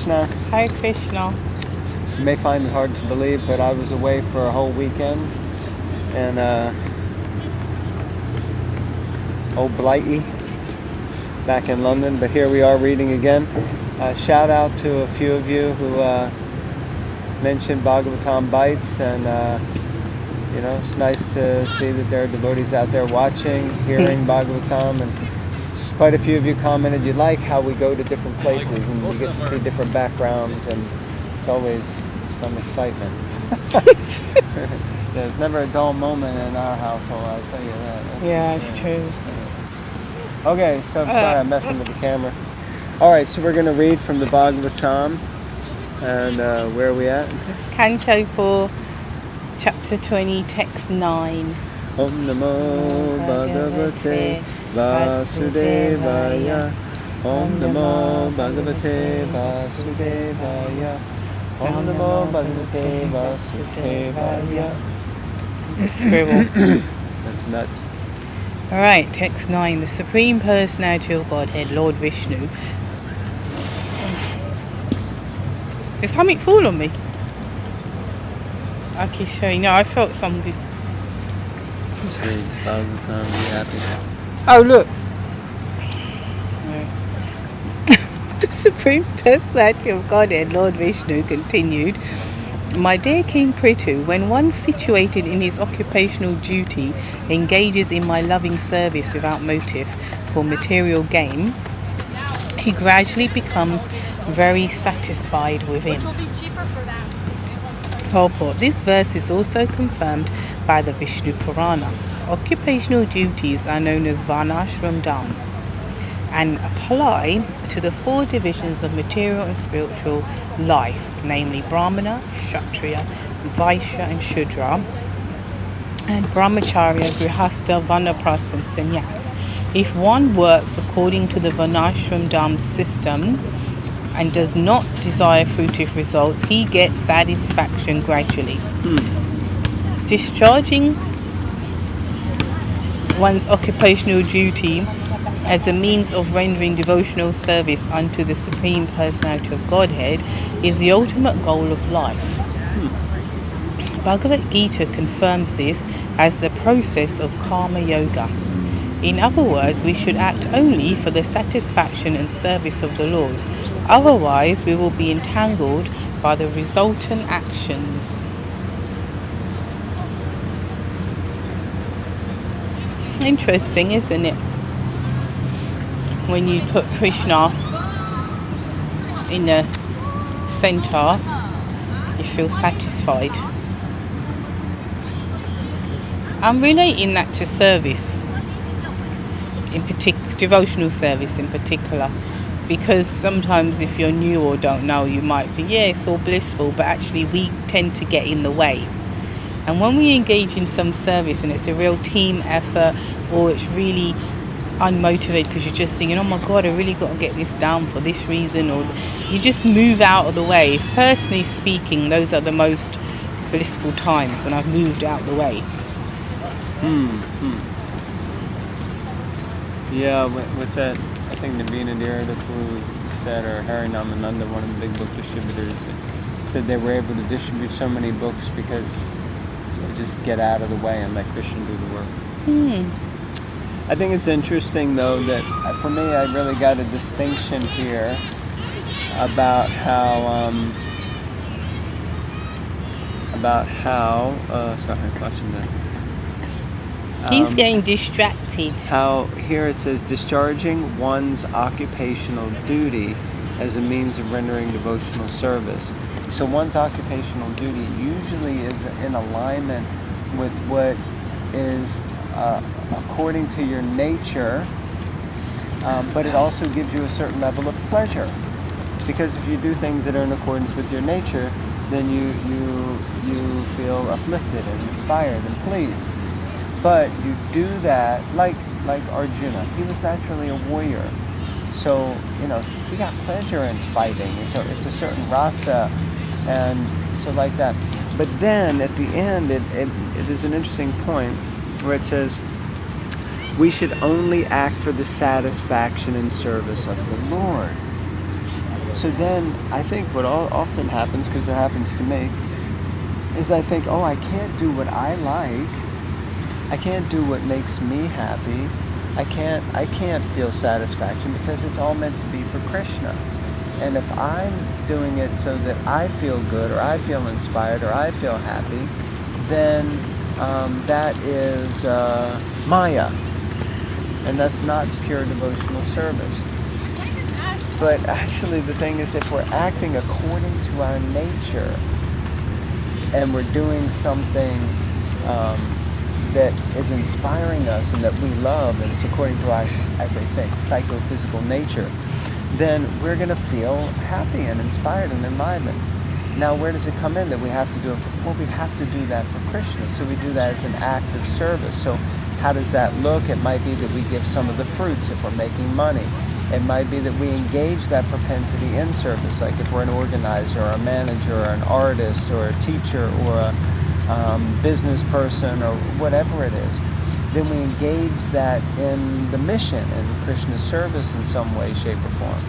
Krishna. Hare Krishna. You may find it hard to believe, but I was away for a whole weekend in Old Blighty, back in London. But here we are reading again. Shout out to a few of you who mentioned Bhagavatam Bites, and you know, it's nice to see that there are devotees out there watching, hearing Bhagavatam, and quite a few of you commented you like how we go to different places and you get to see different backgrounds, and it's always some excitement. There's never a dull moment in our household, I'll tell you that. It's true. Okay, so sorry I'm messing with the camera. Alright, so we're going to read from the Bhagavatam, and where are we at? It's Canto 4, Chapter 20, Text 9. Om Namo Bhagavate Vasudevaya. Om Namo Bhagavate Vasudevaya. Om Namo Bhagavate Vasudevaya. Scribble. That's nuts. Alright, text 9. The Supreme Personality of Godhead, Lord Vishnu. Did something fall on me? I can show you. No, I felt something. Oh, look. The Supreme Personality of Godhead, Lord Vishnu, continued. My dear King Prithu, when one situated in his occupational duty engages in my loving service without motive for material gain, he gradually becomes very satisfied within. Which will be cheaper for them. Purport. This verse is also confirmed by the Vishnu Purana. Occupational duties are known as Varnashram Dharma and apply to the 4 divisions of material and spiritual life, namely Brahmana, Kshatriya, Vaishya and Shudra, and Brahmacharya, Grihastha, Vanaprastha and Sannyas. If one works according to the Varnashram Dharma system and does not desire fruitive results, he gets satisfaction gradually. Discharging one's occupational duty as a means of rendering devotional service unto the Supreme Personality of Godhead is the ultimate goal of life. Bhagavad Gita confirms this as the process of karma yoga. In other words, we should act only for the satisfaction and service of the Lord. Otherwise, we will be entangled by the resultant actions. Interesting, isn't it? When you put Krishna in the center, you feel satisfied. I'm relating that to service, in particular, devotional service in particular, because sometimes if you're new or don't know, you might think, yeah, it's all blissful, but actually we tend to get in the way. And when we engage in some service and it's a real team effort, or it's really unmotivated because you're just thinking, oh my God, I really got to get this down for this reason, or you just move out of the way. Personally speaking, those are the most blissful times when I've moved out of the way. Yeah, what's that? I think Navina Dhiradapu said, or Hari Namananda, one of the big book distributors, said they were able to distribute so many books because they just get out of the way and let Krishna do the work. I think it's interesting, though, that for me, I really got a distinction here about how sorry, I'm watching that. He's getting distracted. How here it says discharging one's occupational duty as a means of rendering devotional service. So one's occupational duty usually is in alignment with what is according to your nature, but it also gives you a certain level of pleasure. Because if you do things that are in accordance with your nature, then you feel uplifted and inspired and pleased. But you do that like Arjuna. He was naturally a warrior, so he got pleasure in fighting. It's a certain rasa, and so like that. But then at the end, it is an interesting point where it says we should only act for the satisfaction and service of the Lord. So then I think what often happens, because it happens to me, is I think, oh, I can't do what I like. I can't do what makes me happy. I can't feel satisfaction because it's all meant to be for Krishna. And if I'm doing it so that I feel good, or I feel inspired, or I feel happy, then that is Maya. And that's not pure devotional service. But actually the thing is, if we're acting according to our nature, and we're doing something that is inspiring us and that we love, and it's according to our, as I say, psychophysical nature, then we're going to feel happy and inspired and enlivened. Now, where does it come in that we have to do it for? Well, we have to do that for Krishna. So we do that as an act of service. So how does that look? It might be that we give some of the fruits if we're making money. It might be that we engage that propensity in service, like if we're an organizer or a manager or an artist or a teacher or a business person or whatever it is. Then we engage that in the mission and Krishna's service in some way, shape, or form.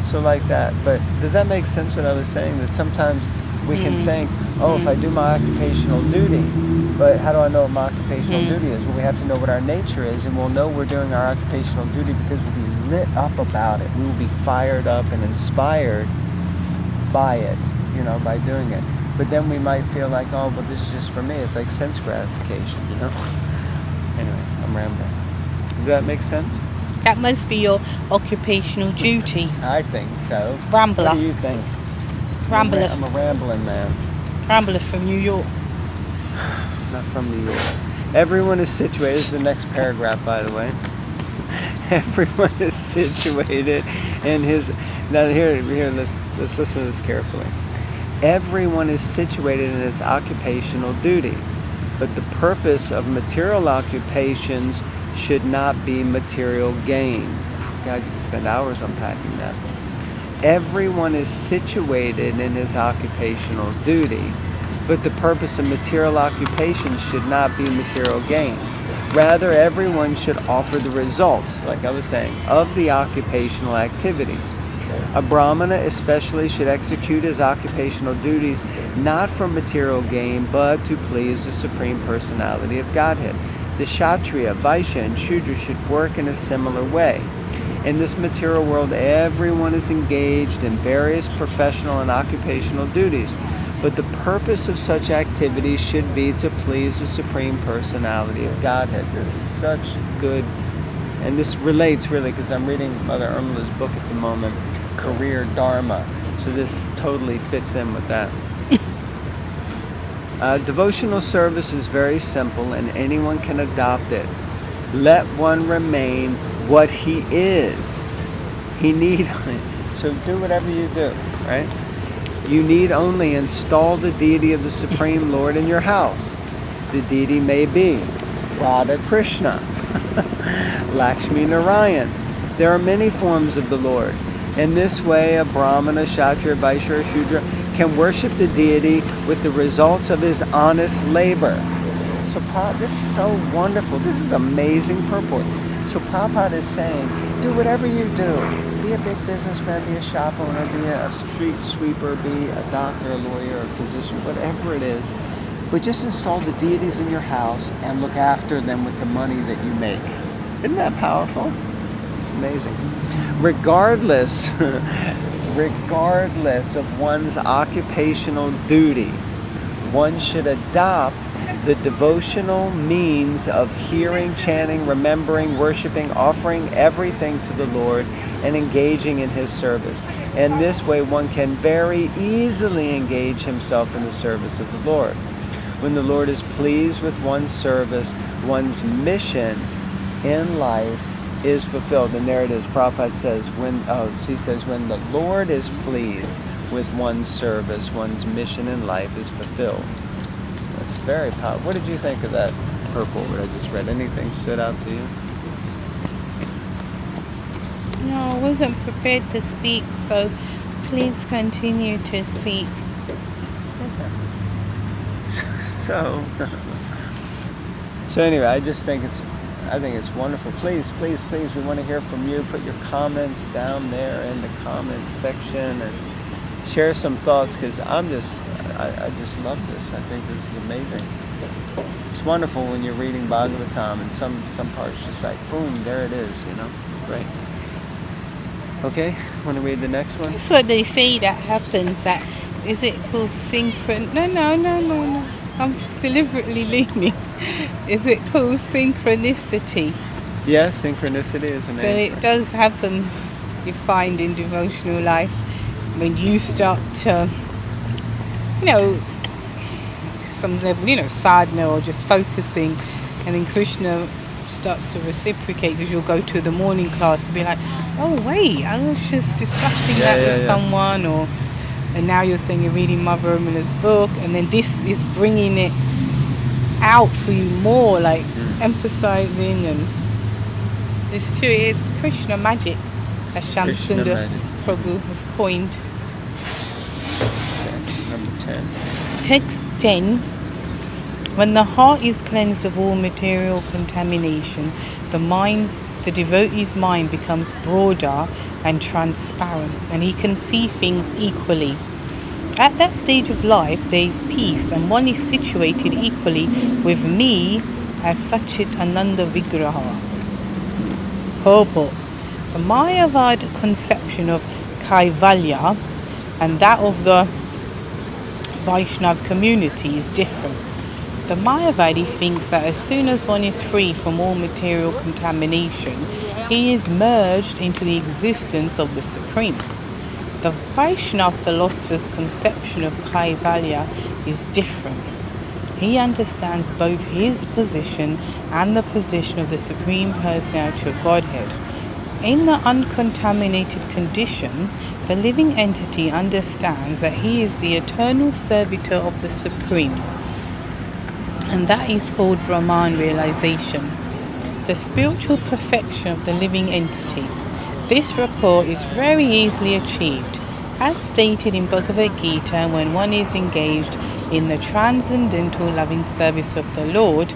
So like that. But does that make sense what I was saying? That sometimes we can think, oh, if I do my occupational duty, but how do I know what my occupational duty is? Well, we have to know what our nature is, and we'll know we're doing our occupational duty because we'll be lit up about it. We will be fired up and inspired by it, by doing it. But then we might feel like, oh, but this is just for me. It's like sense gratification, Anyway, I'm rambling. Does that make sense? That must be your occupational duty. I think so. Rambler. What do you think? Rambler. I'm a rambling man. Rambler from New York. Not from New York. Everyone is situated. This is the next paragraph, by the way. Everyone is situated in his. Now here. Let's listen to this carefully. Everyone is situated in his occupational duty, but the purpose of material occupations should not be material gain. God, you can spend hours unpacking that. Everyone is situated in his occupational duty, but the purpose of material occupations should not be material gain. Rather, everyone should offer the results, like I was saying, of the occupational activities. A Brahmana especially should execute his occupational duties not for material gain, but to please the Supreme Personality of Godhead. The Kshatriya, Vaishya, and Shudra should work in a similar way. In this material world, everyone is engaged in various professional and occupational duties, but the purpose of such activities should be to please the Supreme Personality of Godhead. There's such good, and this relates really because I'm reading Mother Irmala's book at the moment, Career Dharma. So this totally fits in with that. Devotional service is very simple and anyone can adopt it. Let one remain what he is. He need, so do whatever you do, right? You need only install the deity of the Supreme Lord in your house. The deity may be Radha Krishna, Lakshmi Narayan. There are many forms of the Lord. In this way, a Brahmana, Kshatriya, Vaishya, or Shudra can worship the deity with the results of his honest labor. So this is so wonderful. This is amazing purport. So Prabhupada is saying, do whatever you do. Be a big businessman, be a shop owner, be a street sweeper, be a doctor, a lawyer, a physician, whatever it is. But just install the deities in your house and look after them with the money that you make. Isn't that powerful? It's amazing. Regardless of one's occupational duty, one should adopt the devotional means of hearing, chanting, remembering, worshiping, offering everything to the Lord, and engaging in His service. And this way one can very easily engage himself in the service of the Lord. When the Lord is pleased with one's service, one's mission in life is fulfilled. And there it is. Prabhupada says, when the Lord is pleased with one's service, one's mission in life is fulfilled. That's very powerful. What did you think of that purport that I just read? Anything stood out to you? No, I wasn't prepared to speak, so please continue to speak. So anyway, I just think I think it's wonderful. Please, please, please, we want to hear from you. Put your comments down there in the comments section and share some thoughts, because I just love this. I think this is amazing. It's wonderful when you're reading Bhagavatam and some parts just like, boom, there it is, you know? It's great. Okay, want to read the next one? That's what they say that happens. That is it called synchron? No. I'm just deliberately leaning. Is it called synchronicity? Yes, synchronicity is a name. So it does happen. You find in devotional life when you start to, some level, sadhana or just focusing, and then Krishna starts to reciprocate, because you'll go to the morning class to be like, oh wait, I was just discussing that with someone, and now you're saying you're reading Mother Urmila's book, and then this is bringing it out for you more, like emphasizing, and it's true, it's Krishna magic, as Shamsundar Prabhu has coined. Okay, number 10. Text 10. When the heart is cleansed of all material contamination, the devotee's mind becomes broader and transparent, and he can see things equally. At that stage of life, there is peace, and one is situated equally with me as Sachit Ananda Vigraha. Purport. The Mayavad conception of Kaivalya and that of the Vaishnav community is different. The Mayavadi thinks that as soon as one is free from all material contamination, he is merged into the existence of the Supreme. The Vaishnav philosopher's conception of Kaivalya is different. He understands both his position and the position of the Supreme Personality of Godhead. In the uncontaminated condition, the living entity understands that he is the eternal servitor of the Supreme, and that is called Brahman realization, the spiritual perfection of the living entity. This rapport is very easily achieved. As stated in Bhagavad Gita, when one is engaged in the transcendental loving service of the Lord,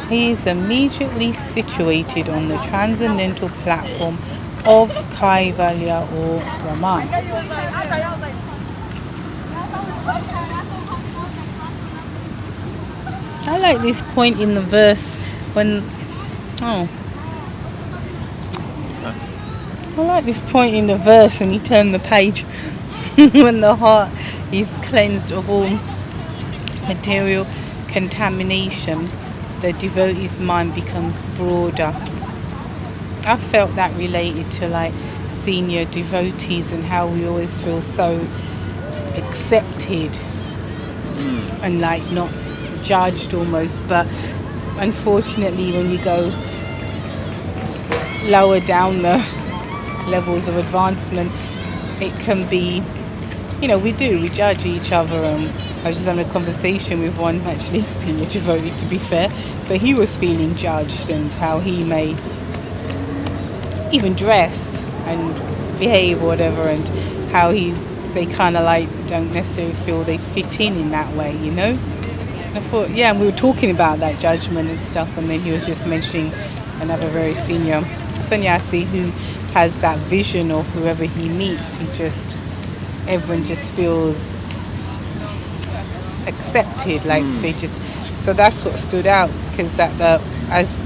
he is immediately situated on the transcendental platform of Kaivalya or Brahman. I like this point in the verse when you turn the page. When the heart is cleansed of all material contamination, the devotee's mind becomes broader. I felt that related to like senior devotees and how we always feel so accepted and like not judged almost, but unfortunately when you go lower down the levels of advancement, it can be, we judge each other. I was just having a conversation with one actually senior devotee, to be fair, but he was feeling judged and how he may even dress and behave or whatever, and how they kind of like don't necessarily feel they fit in that way, And I thought, and we were talking about that judgment and stuff, and then he was just mentioning another very senior sannyasi who has that vision of whoever he meets, everyone just feels accepted, like so that's what stood out, because as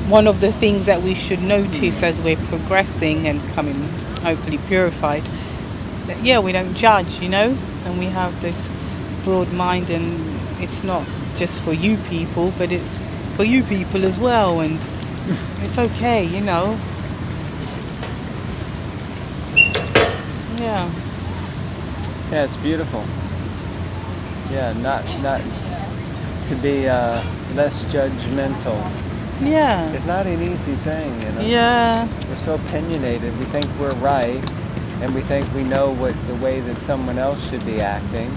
one of the things that we should notice as we're progressing and coming hopefully purified, that we don't judge, and we have this broad mind, and it's not just for you people, but it's for you people as well, and it's okay, Yeah, it's beautiful. Yeah, not to be less judgmental. Yeah. It's not an easy thing, Yeah. We're so opinionated. We think we're right, and we think we know the way that someone else should be acting.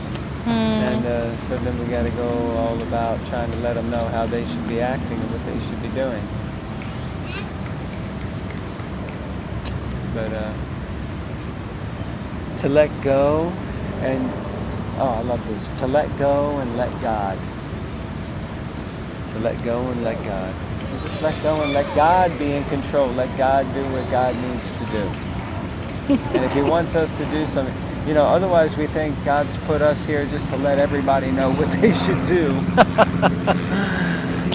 And so then we got to go all about trying to let them know how they should be acting and what they should be doing. But to let go and, I love this, to let go and let God. To let go and let God. You just let go and let God be in control. Let God do what God needs to do. And if He wants us to do something, otherwise we think God's put us here just to let everybody know what they should do.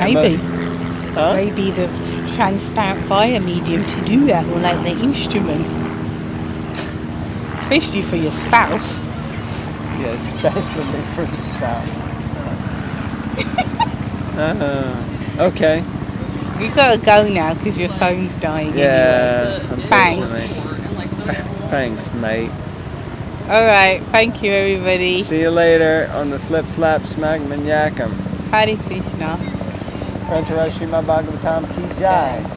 Maybe. Huh? Maybe the transparent fire medium to do that, or like the instrument. Especially for your spouse. Yeah, especially for the spouse. Okay. You gotta go now because your phone's dying Yeah, anyway. unfortunately. Thanks. Thanks, mate. Alright, thank you everybody. See you later on the Flip Flap Smagman Yakam. Hare Krishna. Srimad Bhagavatam Ki Jai.